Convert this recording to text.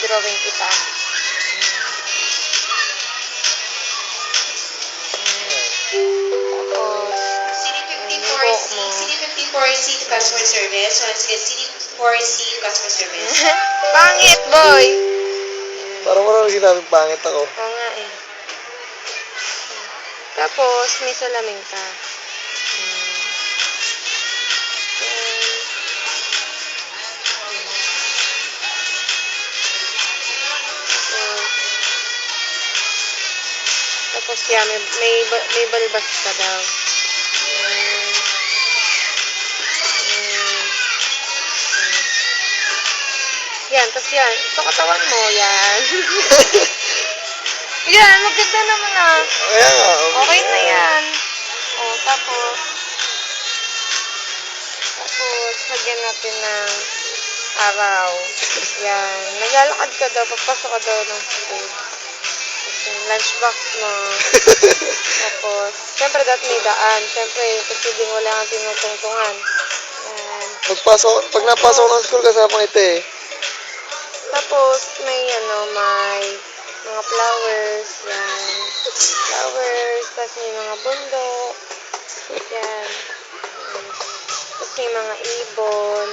drawing kita. Tapos, CD54C to customer service. Once again, CD4C to customer service. Pangit, boy! Parang wala ginamit pangit ako. Oo nga eh. Tapos, may salamin ka. Tapos yan, may balbas ka daw. Yan, tapos yan. Ito katawan mo, yan. Yan, maganda naman ah. Kaya nga. Okay na yan. O, tapos, lagyan natin ng araw. Yan. Naglalakad ka daw, papasok ka daw ng school. Yung lunchbox mo. Tapos, syempre dapat may daan. Syempre, kasi din wala kang tinutungtungan. Yan. Pag napasok ng school, kasama ito eh. Tapos, may mga flowers. Yan. Flowers. Tapos may mga bundok. Yan. Tapos may mga ibon.